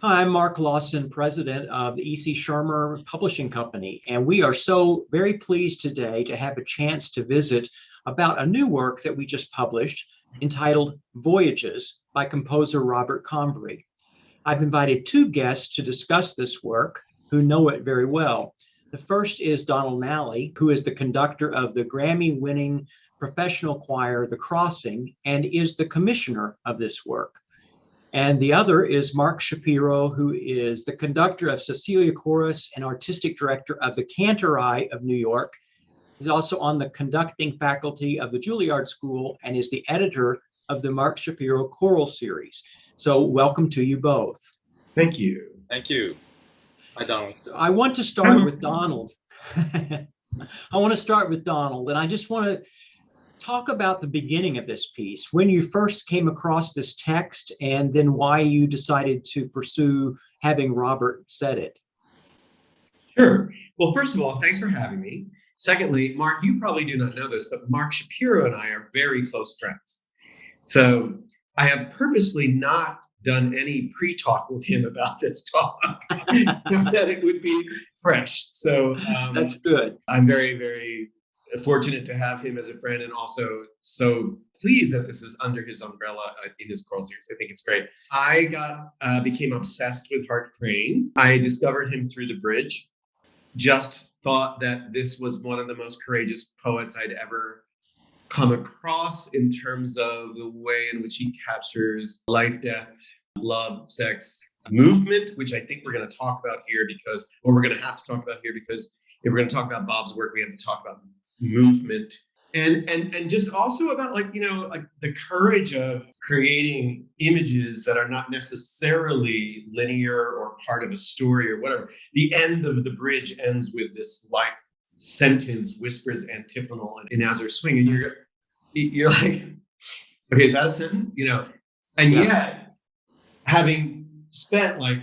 Hi, I'm Mark Lawson, president of the E.C. Shermer Publishing Company, and we are so very pleased today to have a chance to visit about a new work that we just published entitled Voyages by composer Robert Convery. I've invited two guests to discuss this work who know it very well. The first is Donald Nally, who is the conductor of the Grammy-winning professional choir, The Crossing, and is the commissioner of this work. And the other is Mark Shapiro, who is the conductor of Cecilia Chorus and artistic director of the Cantori of New York. He's also on the conducting faculty of the Juilliard School and is the editor of the Mark Shapiro Choral Series. So welcome to you both. Thank you. Thank you. Hi, Donald. So I want to start with Donald. I want to start with Donald, and I just want to talk about the beginning of this piece, when you first came across this text, and then why you decided to pursue having Robert set it. Sure. Well, first of all, thanks for having me. Secondly, Mark, you probably do not know this, but Mark Shapiro and I are very close friends. So I have purposely not done any pre-talk with him about this talk so that it would be fresh. So that's good. I'm very, very fortunate to have him as a friend, and also so pleased that this is under his umbrella in his choral series. I think it's great. I became obsessed with Hart Crane. I discovered him through The Bridge. Just thought that this was one of the most courageous poets I'd ever come across in terms of the way in which he captures life, death, love, sex, movement, which I think we're going to talk about here because, or we're going to have to talk about here because if we're going to talk about Bob's work, we have to talk about movement and just also about like the courage of creating images that are not necessarily linear or part of a story or whatever. The end of The Bridge ends with this like sentence, whispers antiphonal and as they're swinging, you're like, okay, is that a sentence? And yet having spent like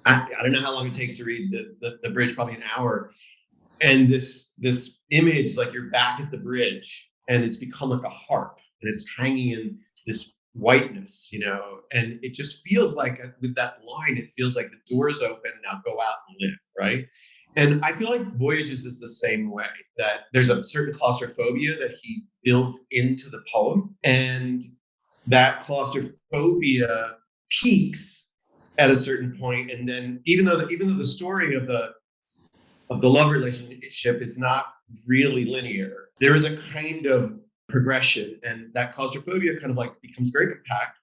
I don't know how long it takes to read the Bridge, probably an hour. And this image, like you're back at the bridge and it's become like a harp and it's hanging in this whiteness, and it just feels like with that line, it feels like the door's open, now go out and live, right? And I feel like Voyages is the same way, that there's a certain claustrophobia that he builds into the poem. And that claustrophobia peaks at a certain point. And then even though the story of the love relationship is not really linear, there is a kind of progression, and that claustrophobia kind of like becomes very compact.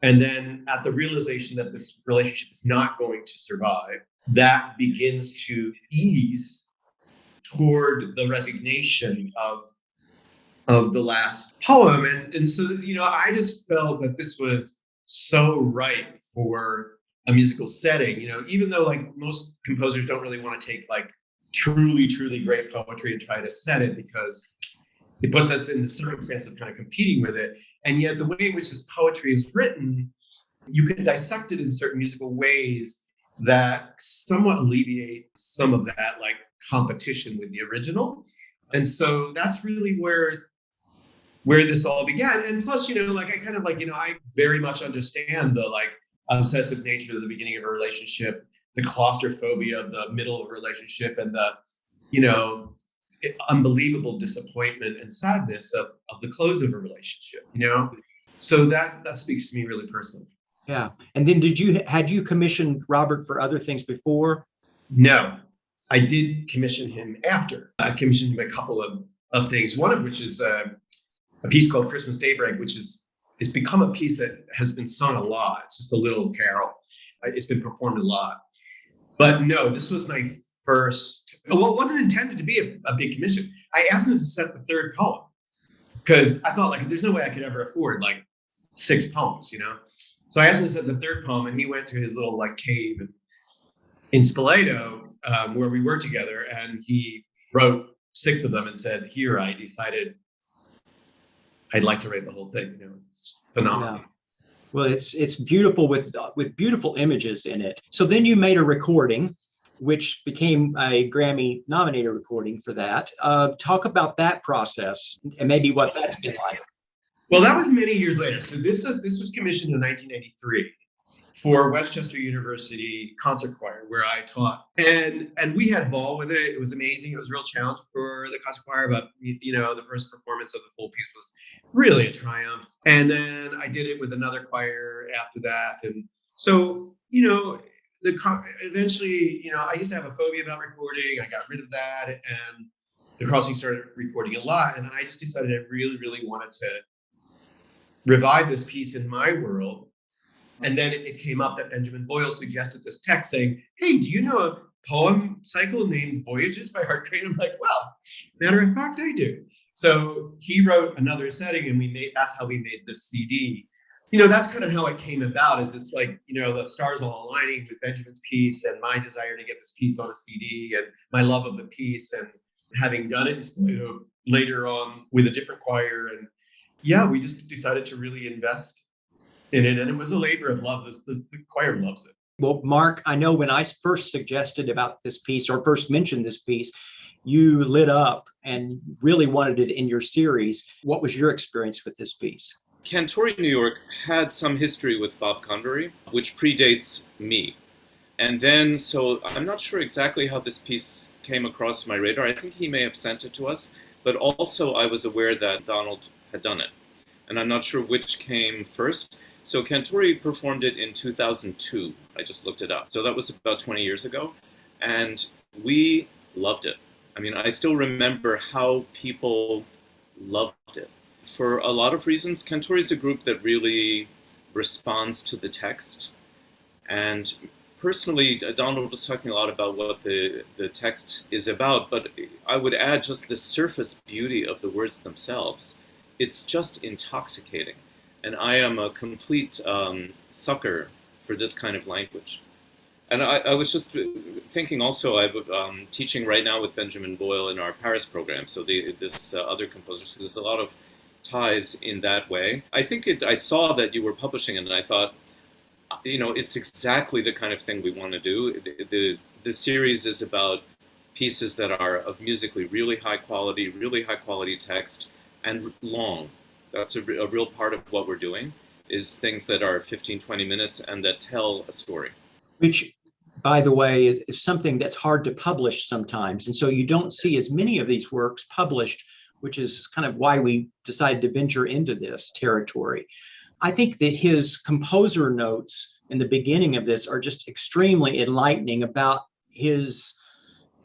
And then at the realization that this relationship is not going to survive, that begins to ease toward the resignation of the last poem. And so, I just felt that this was so right for a musical setting, even though like most composers don't really want to take like truly, truly great poetry and try to set it because it puts us in the circumstance of kind of competing with it. And yet the way in which this poetry is written, you can dissect it in certain musical ways that somewhat alleviate some of that like competition with the original. And so that's really where this all began. And plus, I very much understand the like obsessive nature of the beginning of a relationship, the claustrophobia of the middle of a relationship, and the, unbelievable disappointment and sadness of the close of a relationship, So that speaks to me really personally. Yeah. And then had you commissioned Robert for other things before? No, I did commission him after. I've commissioned him a couple of things, one of which is a piece called Christmas Daybreak, which it's become a piece that has been sung a lot. It's just a little carol. It's been performed a lot. But no, this was my first. Well, it wasn't intended to be a big commission. I asked him to set the third poem because I thought like there's no way I could ever afford like 6 poems, So I asked him to set the third poem, and he went to his little like cave in Spoleto where we were together, and he wrote 6 of them and said, "Here, I decided I'd like to write the whole thing." It's phenomenal. Yeah. Well, it's beautiful with beautiful images in it. So then you made a recording, which became a Grammy-nominated recording for that. Talk about that process and maybe what that's been like. Well, that was many years later. So this was commissioned in 1983. for Westchester University Concert Choir, where I taught. And we had a ball with it. It was amazing. It was a real challenge for the concert choir, but the first performance of the full piece was really a triumph. And then I did it with another choir after that. And so, eventually, I used to have a phobia about recording. I got rid of that, and the Crossing started recording a lot. And I just decided I really, really wanted to revive this piece in my world. And then it came up that Benjamin Boyle suggested this text saying, "Hey, do you know a poem cycle named Voyages by Hart Crane?" I'm like, well, matter of fact, I do. So he wrote another setting, and that's how we made this CD. That's kind of how it came about, is it's like, the stars all aligning with Benjamin's piece and my desire to get this piece on a CD and my love of the piece, and having done it later on with a different choir. And yeah, we just decided to really invest in it, and it was a labor of love. The choir loves it. Well, Mark, I know when I first suggested about this piece, or first mentioned this piece, you lit up and really wanted it in your series. What was your experience with this piece? Cantori New York had some history with Bob Convery, which predates me. And then, so I'm not sure exactly how this piece came across my radar. I think he may have sent it to us, but also I was aware that Donald had done it. And I'm not sure which came first. So Cantori performed it in 2002. I just looked it up. So that was about 20 years ago. And we loved it. I mean, I still remember how people loved it. For a lot of reasons, Cantori is a group that really responds to the text. And personally, Donald was talking a lot about what the text is about, but I would add just the surface beauty of the words themselves. It's just intoxicating. And I am a complete sucker for this kind of language. And I was just thinking also, I'm teaching right now with Benjamin Boyle in our Paris program, so this other composer, so there's a lot of ties in that way. I think I saw that you were publishing it, and I thought, it's exactly the kind of thing we want to do. The series is about pieces that are of musically really high quality text, and long. That's a real part of what we're doing, is things that are 15, 20 minutes and that tell a story. Which, by the way, is something that's hard to publish sometimes. And so you don't see as many of these works published, which is kind of why we decided to venture into this territory. I think that his composer notes in the beginning of this are just extremely enlightening about his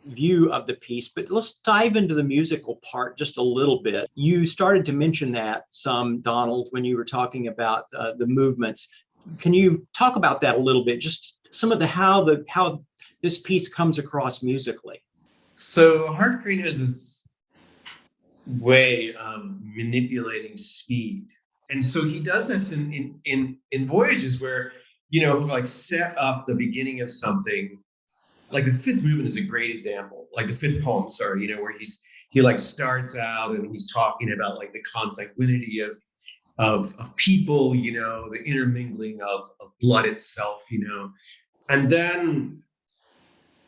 view of the piece, but let's dive into the musical part just a little bit. You started to mention that some, Donald, when you were talking about the movements. Can you talk about that a little bit? Just some of how this piece comes across musically. So Hart Crane has this way of manipulating speed, and so he does this in Voyages, where like set up the beginning of something. Like the fifth movement is a great example, like the fifth poem, where he like starts out and he's talking about like the consanguinity of people, the intermingling of blood itself, and then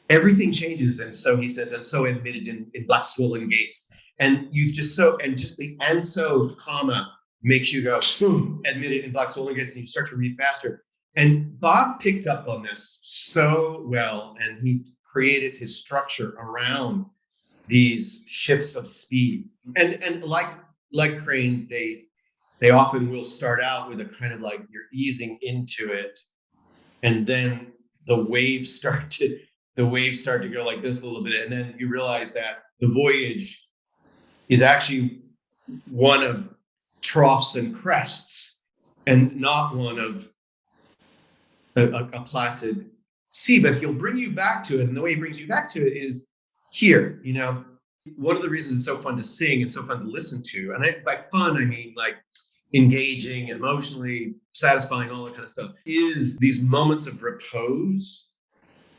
everything changes. And so he says, and so admitted in black swollen gates, and just the and so comma makes you go, boom, admitted in black swollen gates, and you start to read faster. And Bob picked up on this so well, and he created his structure around these shifts of speed. And like Crane, they often will start out with a kind of like you're easing into it, and then the waves start to go like this a little bit, and then you realize that the voyage is actually one of troughs and crests, and not one of a placid sea. But he'll bring you back to it, and the way he brings you back to it is here. One of the reasons it's so fun to sing and so fun to listen to, and by fun I mean like engaging, emotionally satisfying, all that kind of stuff, is these moments of repose,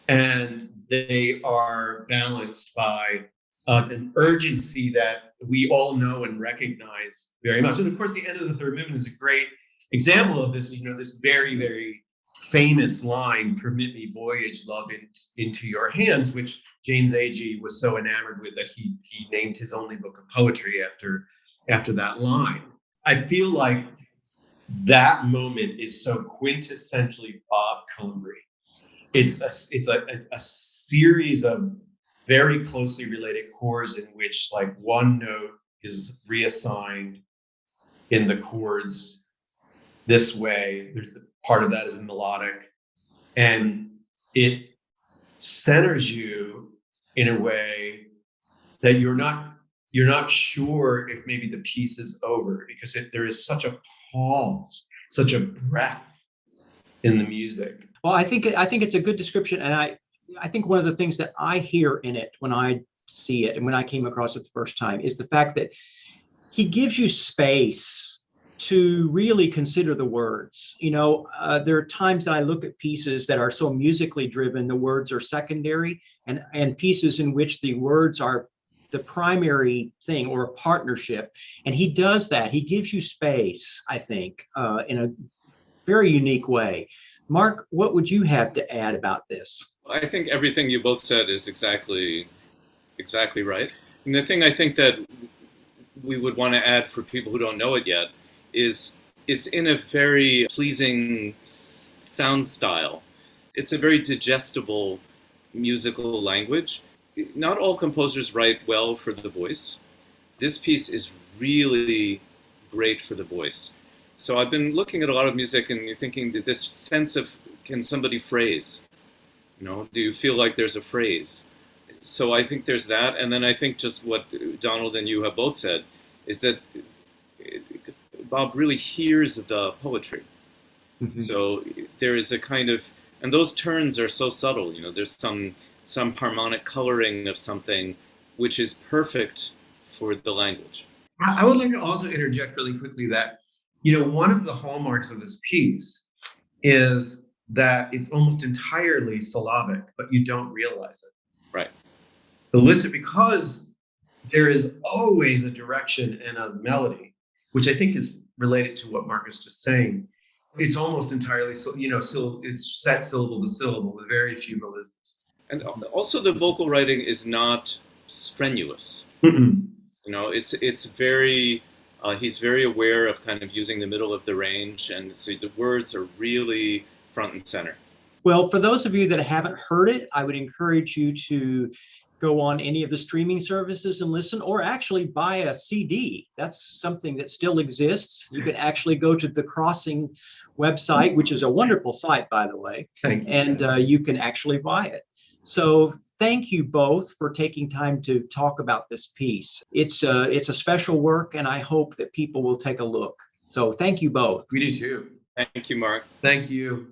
and they are balanced by an urgency that we all know and recognize very much. And of course, the end of the third movement is a great example of this. This very, very famous line, "Permit me, voyage, love, into your hands," which James Agee was so enamored with that he named his only book of poetry after that line. I feel like that moment is so quintessentially Bob Convery. It's a series of very closely related chords in which like one note is reassigned in the chords this way. There's part of that is melodic, and it centers you in a way that you're not sure if maybe the piece is over, because there is such a pause, such a breath in the music. Well, I think it's a good description, and I think one of the things that I hear in it when I see it and when I came across it the first time is the fact that he gives you space to really consider the words. There are times that I look at pieces that are so musically driven, the words are secondary, and pieces in which the words are the primary thing, or a partnership. And he does that. He gives you space, I think, in a very unique way. Mark, what would you have to add about this? I think everything you both said is exactly right. And the thing I think that we would want to add for people who don't know it yet is it's in a very pleasing sound style. It's a very digestible musical language. Not all composers write well for the voice. This piece is really great for the voice. So I've been looking at a lot of music and you're thinking that this sense of, can somebody phrase? Do you feel like there's a phrase? So I think there's that. And then I think just what Donald and you have both said is that Bob really hears the poetry. Mm-hmm. So there is a kind of, and those turns are so subtle, there's some harmonic coloring of something which is perfect for the language. I would like to also interject really quickly that, one of the hallmarks of this piece is that it's almost entirely syllabic, but you don't realize it. Right. Because there is always a direction and a melody, which I think is related to what Mark is just saying. It's almost entirely, it's set syllable to syllable with very few melisms. And also the vocal writing is not strenuous. Mm-mm. It's very, he's very aware of kind of using the middle of the range, and so the words are really front and center. Well, for those of you that haven't heard it, I would encourage you to go on any of the streaming services and listen, or actually buy a CD. That's something that still exists. You can actually go to the Crossing website, which is a wonderful site, by the way, and you can actually buy it. So thank you both for taking time to talk about this piece. It's a special work, and I hope that people will take a look. So thank you both. We do too. Thank you, Mark. Thank you.